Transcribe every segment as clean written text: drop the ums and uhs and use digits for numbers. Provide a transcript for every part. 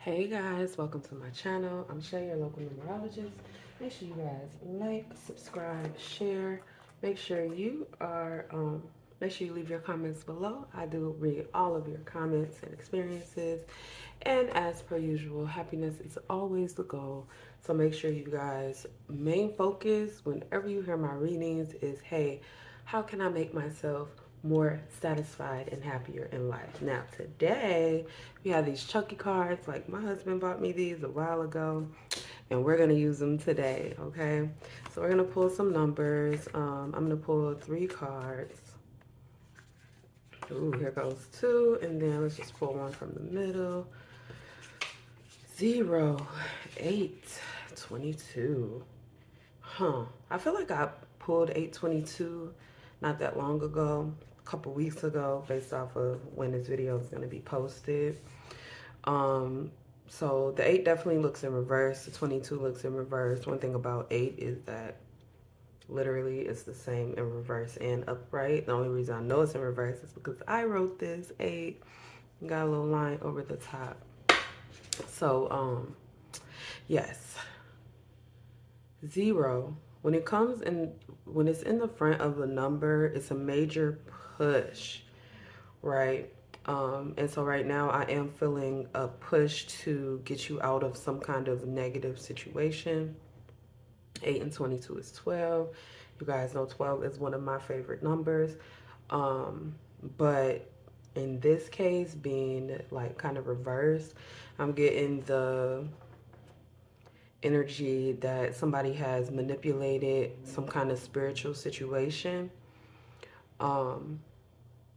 Hey guys, welcome to my channel. I'm Shay, your local numerologist. Make sure you guys like, subscribe, share. Make sure you are make sure you leave your comments below. I do read all of your comments and experiences. And as per usual, happiness is always the goal. So make sure you guys main focus whenever you hear my readings is, hey, how can I make myself more satisfied and happier in life? Now today we have these Chucky cards. Like, my husband bought me these a while ago, and we're gonna use them today. Okay, so we're gonna pull some numbers. I'm gonna pull 3 cards. Ooh, here goes 2, and then let's just pull one from the middle. 0, 8, 22. Huh. I feel like I pulled 822 not that long ago, a couple weeks ago, based off of when this video is going to be posted. Um, so the 8 definitely looks in reverse. The 22 looks in reverse. One thing about 8 is that literally it's the same in reverse and upright. The only reason I know it's in reverse is because I wrote this 8, got a little line over the top. So, yes, 0. When it comes in, when it's in the front of a number, it's a major push, right? And so right now I am feeling a push to get you out of some kind of negative situation. 8 and 22 is 12. You guys know 12 is one of my favorite numbers. But in this case, being like kind of reversed, I'm getting the energy that somebody has manipulated some kind of spiritual situation.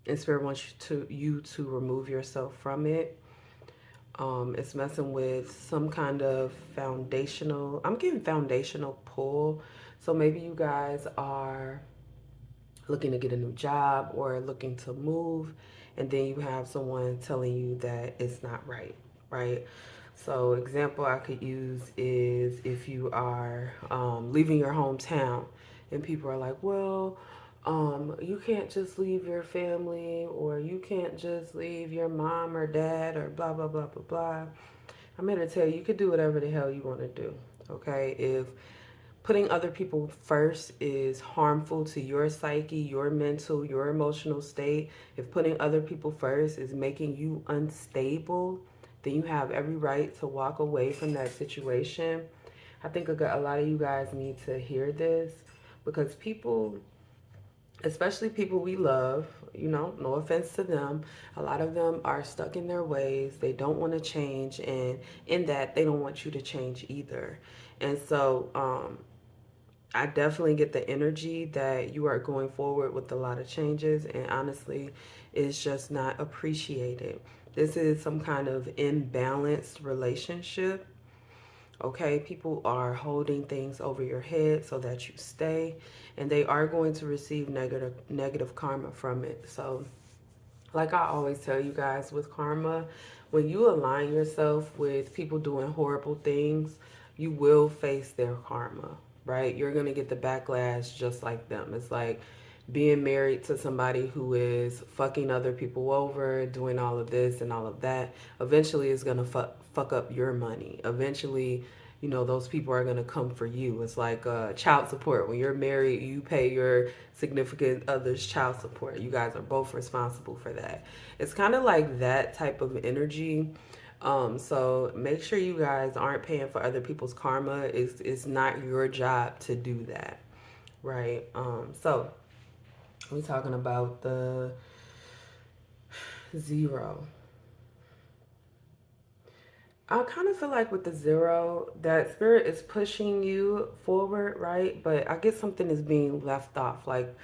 And spirit wants you to remove yourself from it. It's messing with some kind of foundational, I'm getting foundational pull. So maybe you guys are looking to get a new job or looking to move, and then you have someone telling you that it's not right, right? So example I could use is if you are leaving your hometown and people are like, well, you can't just leave your family, or you can't just leave your mom or dad, or blah, blah, blah, blah, blah. I'm here to tell you, you could do whatever the hell you want to do, okay? If putting other people first is harmful to your psyche, your mental, your emotional state, if putting other people first is making you unstable, then you have every right to walk away from that situation. I think a lot of you guys need to hear this, because people, especially people we love, no offense to them, a lot of them are stuck in their ways. They don't want to change, and in that, they don't want you to change either. And so, I definitely get the energy that you are going forward with a lot of changes, and honestly, it's just not appreciated. This is some kind of imbalanced relationship. Okay, people are holding things over your head so that you stay, and they are going to receive negative karma from it. So, like I always tell you guys with karma, when you align yourself with people doing horrible things, you will face their karma, right? You're going to get the backlash just like them. It's like being married to somebody who is fucking other people over, doing all of this and all of that. Eventually, it's going to fuck up your money. Eventually, those people are going to come for you. It's like child support. When you're married, you pay your significant other's child support. You guys are both responsible for that. It's kind of like that type of energy. So make sure you guys aren't paying for other people's karma. It's not your job to do that, right? So we're talking about the 0. I kind of feel like with the 0, that spirit is pushing you forward, right? But I guess something is being left off. Like,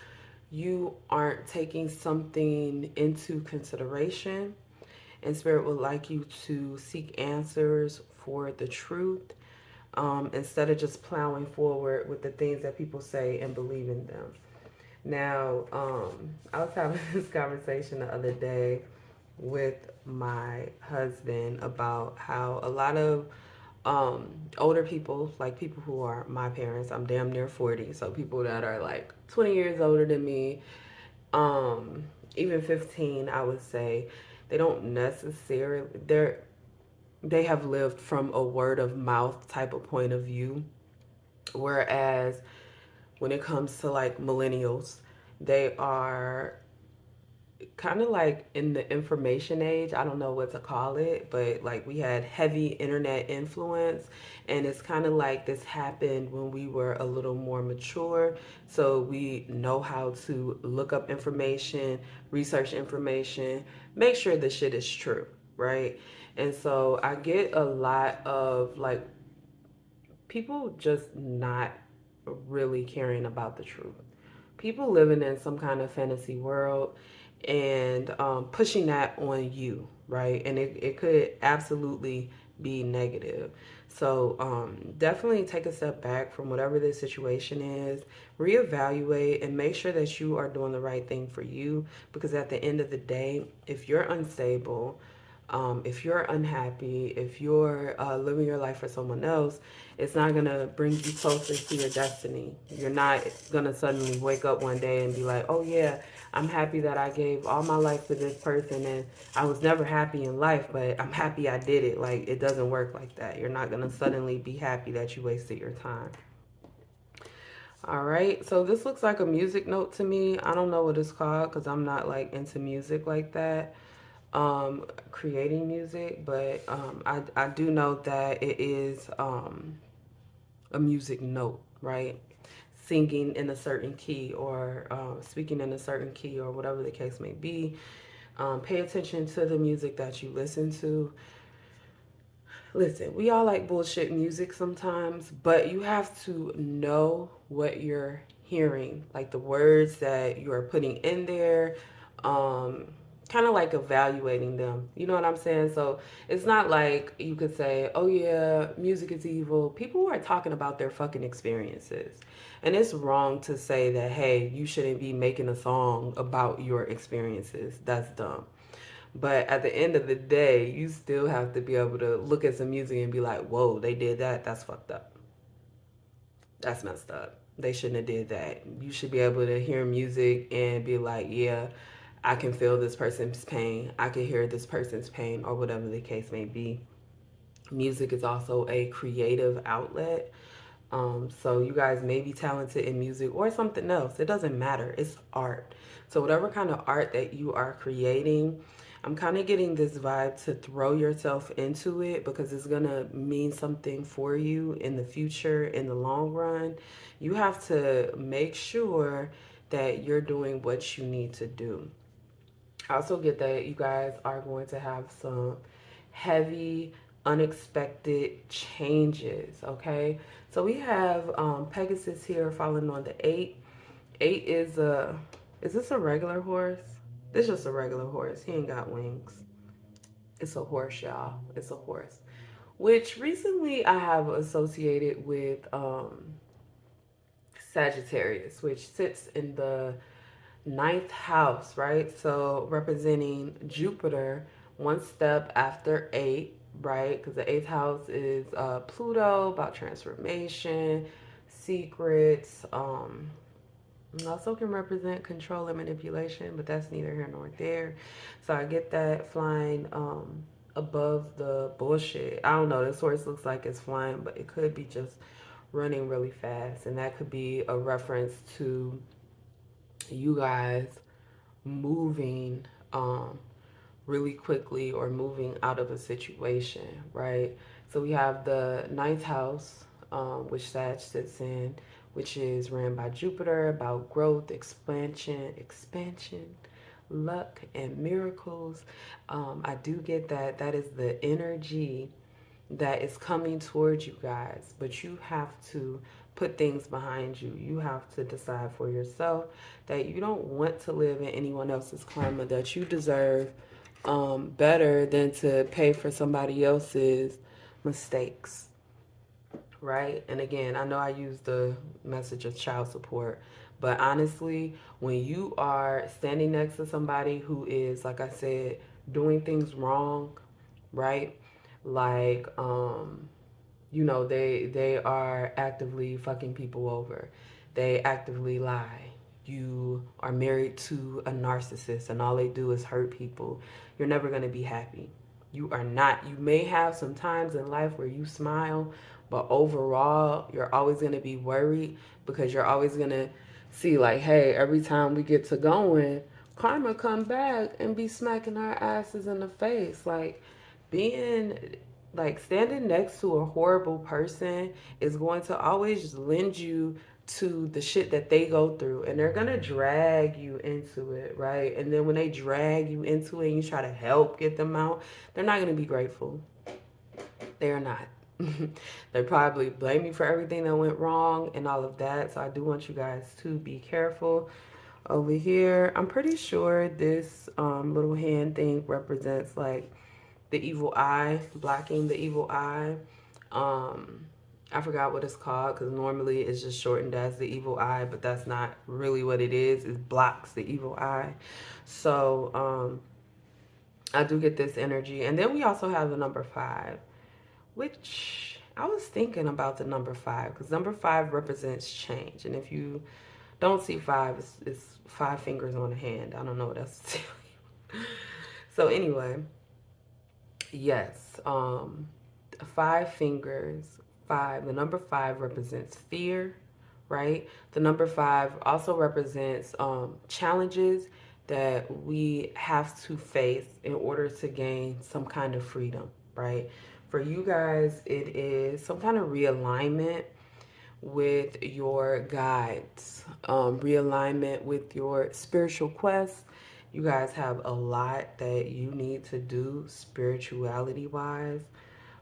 you aren't taking something into consideration, and spirit would like you to seek answers for the truth, instead of just plowing forward with the things that people say and believe in them. Now, I was having this conversation the other day with my husband about how a lot of older people, like people who are my parents, I'm damn near 40, so people that are like 20 years older than me, even 15, I would say, they don't necessarily, they're they have lived from a word of mouth type of point of view. Whereas when it comes to like millennials, they are kind of like in the information age. I don't know what to call it, but like we had heavy internet influence, and it's kind of like this happened when we were a little more mature. So we know how to look up information, research information, make sure the shit is true, right? And so I get a lot of like people just not really caring about the truth. People living in some kind of fantasy world and pushing that on you, right? And it could absolutely be negative. So definitely take a step back from whatever this situation is, reevaluate, and make sure that you are doing the right thing for you. Because at the end of the day, if you're unstable, if you're unhappy, if you're living your life for someone else, it's not going to bring you closer to your destiny. You're not going to suddenly wake up one day and be like, oh, yeah, I'm happy that I gave all my life to this person and I was never happy in life, but I'm happy I did it. Like, it doesn't work like that. You're not going to suddenly be happy that you wasted your time. All right, so this looks like a music note to me. I don't know what it's called because I'm not like into music like that, creating music, but I do know that it is a music note, right? Singing in a certain key or speaking in a certain key or whatever the case may be. Pay attention to the music that you listen to. Listen, we all like bullshit music sometimes, but you have to know what you're hearing, like the words that you are putting in there, um, kind of like evaluating them. You know what I'm saying? So it's not like you could say, oh yeah, music is evil. People are talking about their fucking experiences. And it's wrong to say that, hey, you shouldn't be making a song about your experiences. That's dumb. But at the end of the day, you still have to be able to look at some music and be like, whoa, they did that. That's fucked up. That's messed up. They shouldn't have did that. You should be able to hear music and be like, yeah, I can feel this person's pain. I can hear this person's pain or whatever the case may be. Music is also a creative outlet. So you guys may be talented in music or something else. It doesn't matter. It's art. So whatever kind of art that you are creating, I'm kind of getting this vibe to throw yourself into it because it's going to mean something for you in the future, in the long run. You have to make sure that you're doing what you need to do. I also get that you guys are going to have some heavy, unexpected changes, okay? So we have Pegasus here falling on the 8. 8 is this a regular horse? This is just a regular horse. He ain't got wings. It's a horse, y'all. It's a horse. Which recently I have associated with Sagittarius, which sits in the ninth house, right? So representing Jupiter, one step after 8, right? Because the eighth house is Pluto, about transformation, secrets. Also can represent control and manipulation, but that's neither here nor there. So I get that flying above the bullshit. I don't know. This horse looks like it's flying, but it could be just running really fast, and that could be a reference to you guys moving really quickly or moving out of a situation, right? So we have the ninth house, which Sag sits in, which is ran by Jupiter, about growth, expansion, luck, and miracles. I do get that. That is the energy that is coming towards you guys, but you have to put things behind you. You have to decide for yourself that you don't want to live in anyone else's karma, that you deserve better than to pay for somebody else's mistakes, right? And again, I know I use the message of child support, but honestly, when you are standing next to somebody who is, like I said, doing things wrong, right? Like, they are actively fucking people over. They actively lie. You are married to a narcissist and all they do is hurt people. You're never going to be happy. You are not. You may have some times in life where you smile, but overall, you're always going to be worried because you're always going to see like, hey, every time we get to going, karma come back and be smacking our asses in the face. Like being like standing next to a horrible person is going to always just lend you to the shit that they go through, and they're gonna drag you into it, right? And then when they drag you into it and you try to help get them out, they're not gonna be grateful. They're not. They probably blame you for everything that went wrong and all of that. So I do want you guys to be careful over here. I'm pretty sure this little hand thing represents like the evil eye, blocking the evil eye. Um, I forgot what it's called because normally it's just shortened as the evil eye, but that's not really what it is. It blocks the evil eye. So I do get this energy. And then we also have the number 5, which I was thinking about the number 5 because number 5 represents change. And if you don't see 5, it's 5 fingers on a hand. I don't know what else to tell you. So anyway, yes, 5 fingers, 5. The number 5 represents fear, right? The number 5 also represents challenges that we have to face in order to gain some kind of freedom, right? For you guys, it is some kind of realignment with your guides, realignment with your spiritual quest. You guys have a lot that you need to do spirituality wise.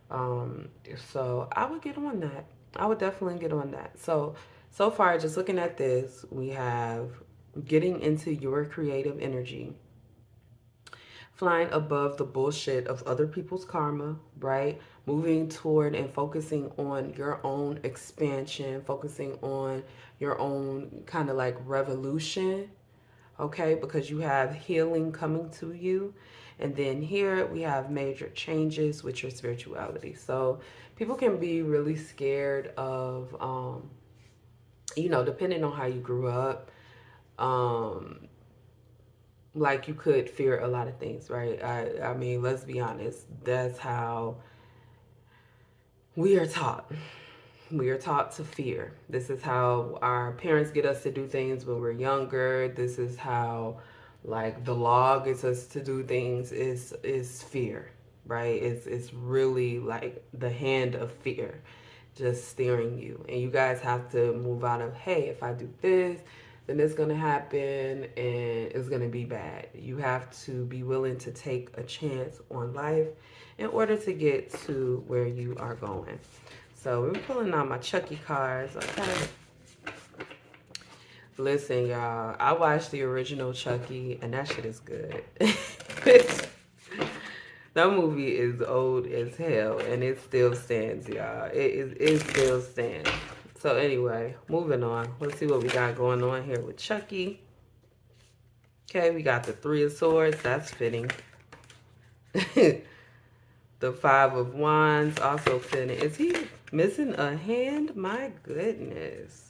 Um, so I would get on that. I would definitely get on that. So far, just looking at this, we have getting into your creative energy, flying above the bullshit of other people's karma, right? Moving toward and focusing on your own expansion, focusing on your own kind of like revolution, okay? Because you have healing coming to you. And then here we have major changes with your spirituality. So people can be really scared of, depending on how you grew up, um, like you could fear a lot of things, right? I mean, let's be honest. That's how we are taught. We are taught to fear. This is how our parents get us to do things when we're younger. This is how like the law gets us to do things is fear, right? It's really like the hand of fear just steering you. And you guys have to move out of, hey, if I do this, then it's going to happen and it's going to be bad. You have to be willing to take a chance on life in order to get to where you are going. So we're pulling out my Chucky cards, okay? Listen, y'all, I watched the original Chucky, and that shit is good. That movie is old as hell, and it still stands, y'all. It still stands. So anyway, moving on. Let's see what we got going on here with Chucky. Okay, we got the 3 of Swords. That's fitting. The 5 of Wands, also fitting. Is he missing a hand? My goodness.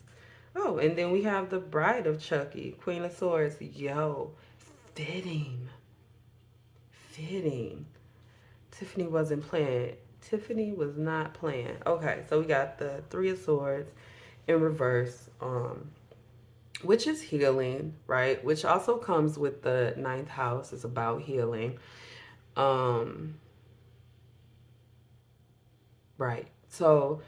Oh, and then we have the Bride of Chucky, Queen of Swords. Yo, fitting. Fitting. Tiffany wasn't playing. Tiffany was not playing. Okay, so we got the 3 of Swords in reverse, which is healing, right? Which also comes with the 9th house. It's about healing. Right. So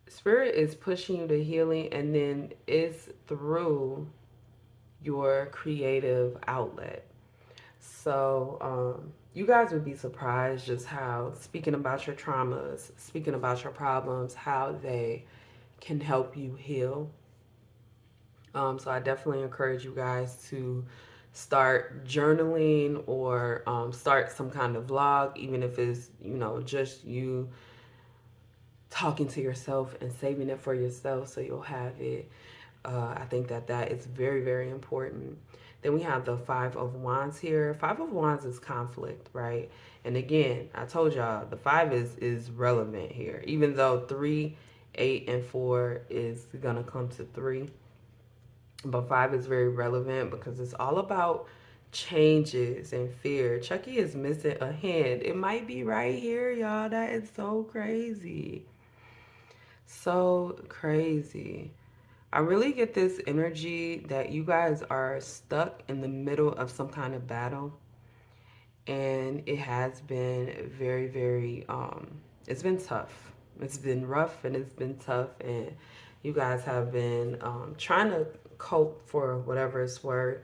spirit is pushing you to healing, and then it's through your creative outlet. So you guys would be surprised just how speaking about your traumas, speaking about your problems, how they can help you heal. So I definitely encourage you guys to start journaling or start some kind of vlog, even if it's, just you talking to yourself and saving it for yourself so you'll have it. I think that is very, very important. Then we have the 5 of Wands here. 5 of Wands is conflict, right? And again, I told y'all the 5 is relevant here. Even though 3, 8, and 4 is gonna come to 3. But 5 is very relevant because it's all about changes and fear. Chucky is missing a hand. It might be right here, y'all. That is so crazy. So crazy. I really get this energy that you guys are stuck in the middle of some kind of battle, and it has been very, very it's been tough. It's been rough and it's been tough, and you guys have been trying to cope for whatever it's worth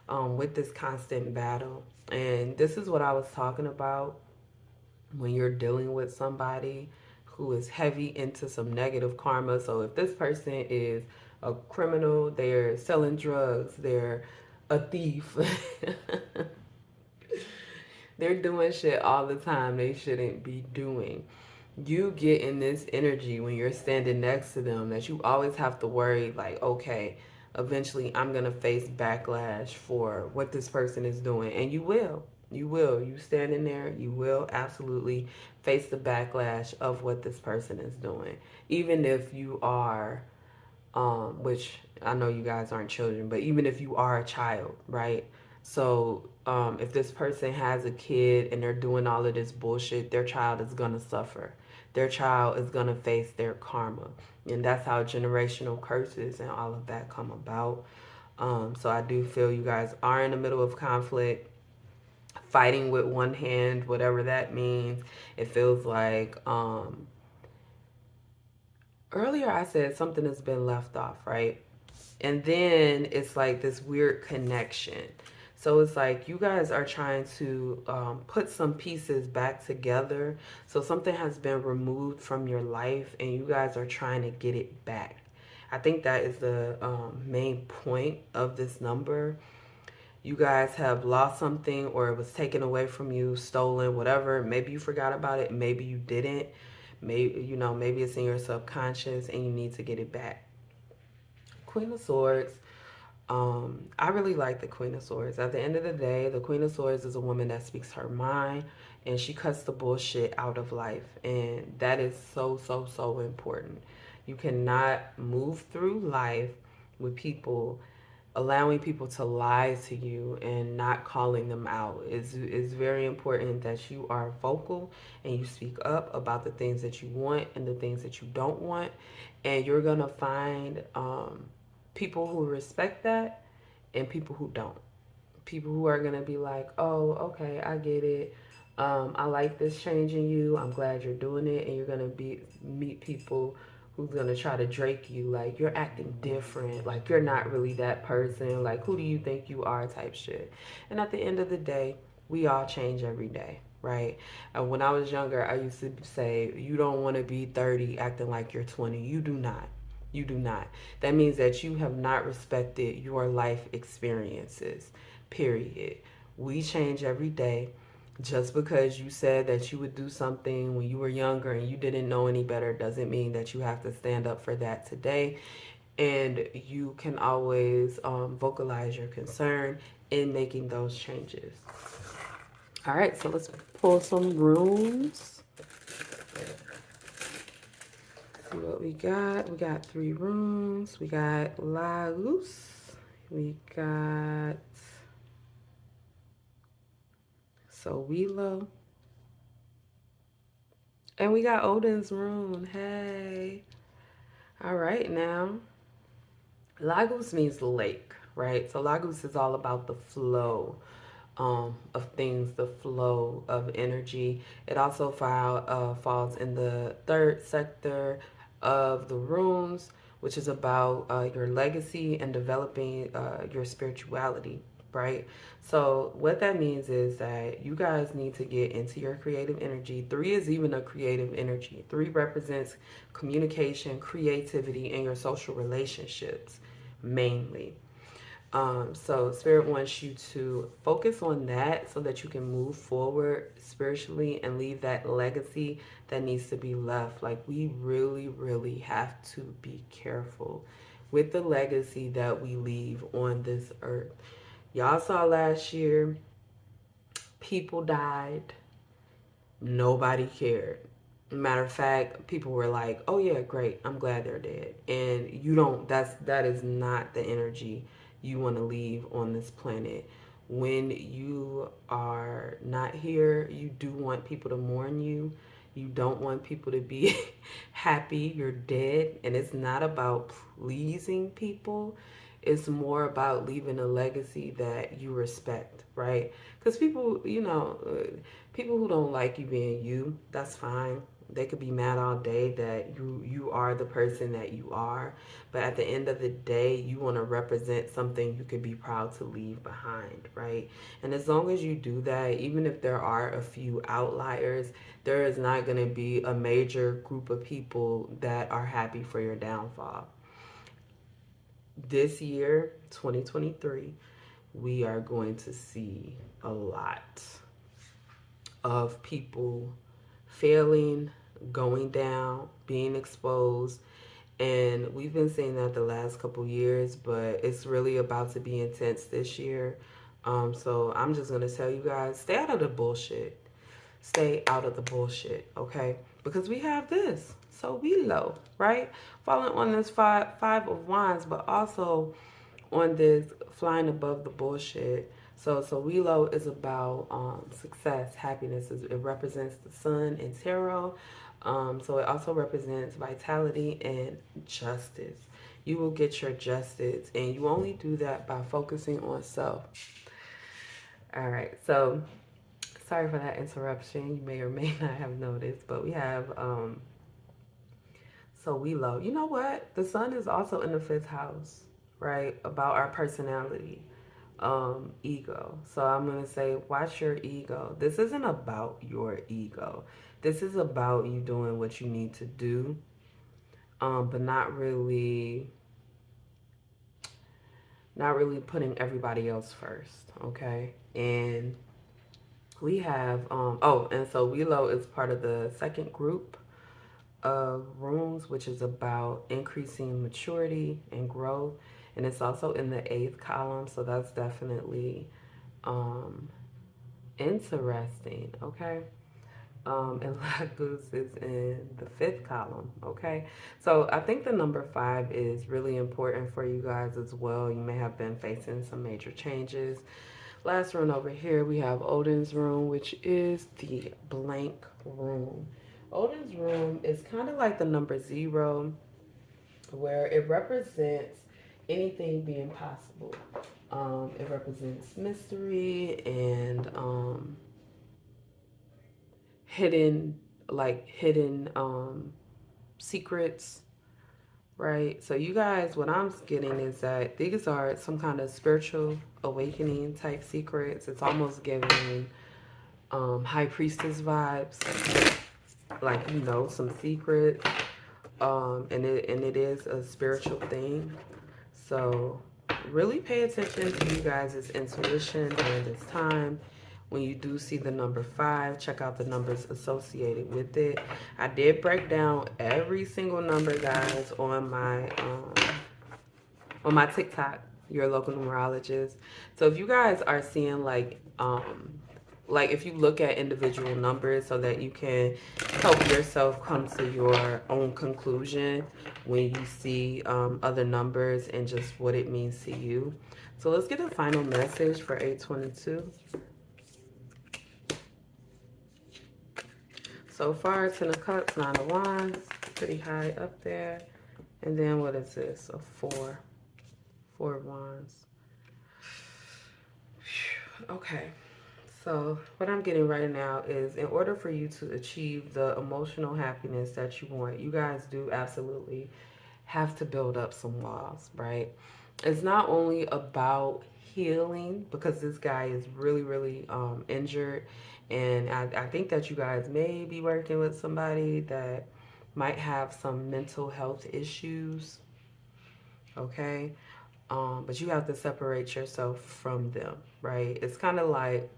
with this constant battle. And this is what I was talking about when you're dealing with somebody who is heavy into some negative karma. So if this person is a criminal, they're selling drugs, they're a thief, they're doing shit all the time they shouldn't be doing. You get in this energy when you're standing next to them that you always have to worry, like, okay, eventually I'm going to face backlash for what this person is doing. And you will. You will. You standing there, you will absolutely face the backlash of what this person is doing. Even if you are which I know you guys aren't children, but even if you are a child, right? So if this person has a kid and they're doing all of this bullshit, their child is gonna suffer. Their child is gonna face their karma, and that's how generational curses and all of that come about. So I do feel you guys are in the middle of conflict, fighting with one hand, whatever that means. It feels like earlier I said something has been left off, right? And then it's like this weird connection. So it's like you guys are trying to put some pieces back together. So something has been removed from your life and you guys are trying to get it back. I think that is the main point of this number. You guys have lost something or it was taken away from you, stolen, whatever. Maybe you forgot about it, maybe you didn't. Maybe, you know, maybe it's in your subconscious and you need to get it back. Queen of Swords. I really like the Queen of Swords. At the end of the day, the Queen of Swords is a woman that speaks her mind and she cuts the bullshit out of life. And that is so, so, so important. You cannot move through life with people allowing people to lie to you and not calling them out. Is very important that you are vocal and you speak up about the things that you want and the things that you don't want, and you're gonna find people who respect that and people who don't. People who are gonna be like, oh, okay, I get it. I like this change in you. I'm glad you're doing it. And you're gonna meet people who's gonna try to drake you, like you're acting different, like you're not really that person, like who do you think you are, type shit. And at the end of the day, we all change every day, right? And when I was younger, I used to say, you don't want to be 30 acting like you're 20. You do not. You do not. That means that you have not respected your life experiences, period. We change every day. Just because you said that you would do something when you were younger and you didn't know any better doesn't mean that you have to stand up for that today. And you can always vocalize your concern in making those changes. All right, so let's pull some runes. See what we got. We got 3 runes. We got Lagus. We got Sowilo. And we got Odin's rune. Hey. All right, now. Lagos means lake, right? So Lagos is all about the flow of things, the flow of energy. It also falls in the third sector of the runes, which is about your legacy and developing your spirituality, right? So what that means is that you guys need to get into your creative energy. 3 is even a creative energy. 3 represents communication, creativity, and your social relationships mainly. So Spirit wants you to focus on that so that you can move forward spiritually and leave that legacy that needs to be left. Like, we really, really have to be careful with the legacy that we leave on this earth. Y'all saw last year, people died, nobody cared. Matter of fact, people were like, oh yeah, great, I'm glad they're dead. And that is not the energy you want to leave on this planet. when you are not here, you do want people to mourn you. You don't want people to be happy you're dead. And it's not about pleasing people, it's more about leaving a legacy that you respect, right? Because people, people who don't like you being you, that's fine. They could be mad all day that you are the person that you are, but at the end of the day, you want to represent something you could be proud to leave behind, right? And as long as you do that, even if there are a few outliers, there is not going to be a major group of people that are happy for your downfall. This year, 2023, we are going to see a lot of people failing, going down, being exposed. And we've been seeing that the last couple years, but it's really about to be intense this year. So I'm just going to tell you guys, stay out of the bullshit. Stay out of the bullshit, okay? Because we have this. So we low, right? Falling on this five of wands, but also on this flying above the bullshit. So Willow is about success, happiness. It represents the sun in tarot. So it also represents vitality and justice. You will get your justice, and you only do that by focusing on self. All right, so sorry for that interruption. You may or may not have noticed, but we have so we low. You know what? The sun is also in the fifth house, right? About our personality, ego. So I'm gonna say, watch your ego. This isn't about your ego. This is about you doing what you need to do, but not really putting everybody else first. Okay, and we have and so Willow is part of the second group of rooms, which is about increasing maturity and growth. And it's also in the eighth column, so that's definitely um, interesting, okay? And Lagoose is in the fifth column, okay? So I think the number 5 is really important for you guys as well. You may have been facing some major changes. Last room over here, we have Odin's room, which is the blank room. Odin's room is kind of like the number 0, where it represents anything being possible. It represents mystery and hidden, secrets, right? So you guys, what I'm getting is that these are some kind of spiritual awakening type secrets. It's almost giving high priestess vibes, like some secrets. And it is a spiritual thing. So really pay attention to you guys' intuition during this time. When you do see the number 5, check out the numbers associated with it. I did break down every single number, guys, on my TikTok, your local numerologist. So if you guys are seeing like if you look at individual numbers so that you can help yourself come to your own conclusion when you see other numbers and just what it means to you. So let's get a final message for 822. So far, 10 of Cups, 9 of Wands, pretty high up there. And then what is this? A 4. 4 of Wands. Okay. So what I'm getting right now is, in order for you to achieve the emotional happiness that you want, you guys do absolutely have to build up some walls, right? It's not only about healing, because this guy is really, really injured. And I think that you guys may be working with somebody that might have some mental health issues, okay? But you have to separate yourself from them, right? It's kind of like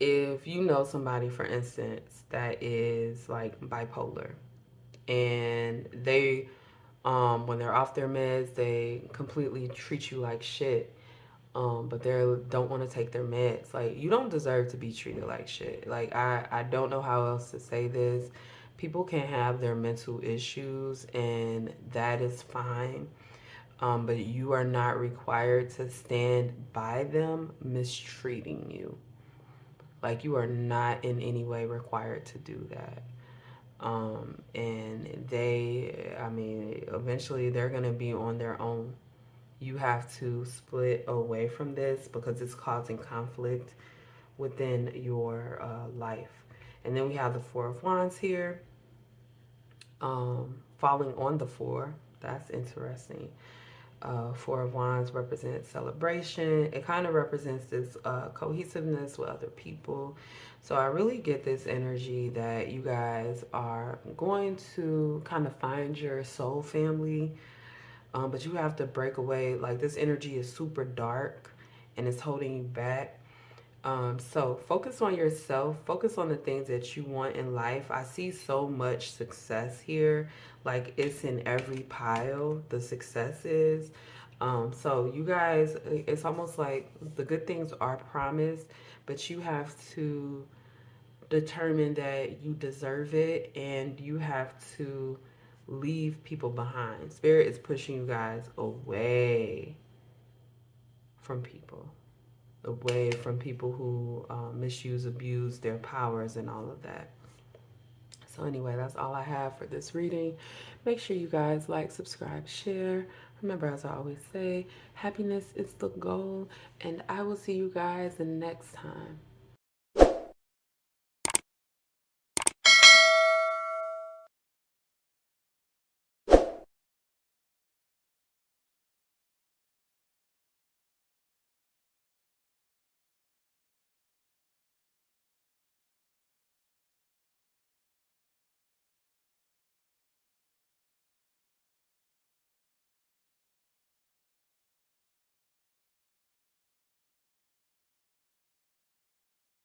if you know somebody, for instance, that is like bipolar, and they when they're off their meds, they completely treat you like shit, but they don't want to take their meds. Like, you don't deserve to be treated like shit. Like, I don't know how else to say this. People can have their mental issues, and that is fine. but you are not required to stand by them mistreating you. Like, you are not in any way required to do that. And I mean, eventually they're going to be on their own. You have to split away from this because it's causing conflict within your life. And then we have the Four of Wands here, falling on the four. That's interesting. Four of Wands represents celebration. It kind of represents this cohesiveness with other people. So I really get this energy that you guys are going to kind of find your soul family, but you have to break away. Like, this energy is super dark and it's holding you back. So focus on yourself, focus on the things that you want in life. I see so much success here. Like, it's in every pile, the success is. So you guys, it's almost like the good things are promised, but you have to determine that you deserve it and you have to leave people behind. Spirit is pushing you guys away from people. Away from people who misuse, abuse their powers, and all of that. So, anyway, that's all I have for this reading. Make sure you guys like, subscribe, share. Remember, as I always say, happiness is the goal, and I will see you guys next time.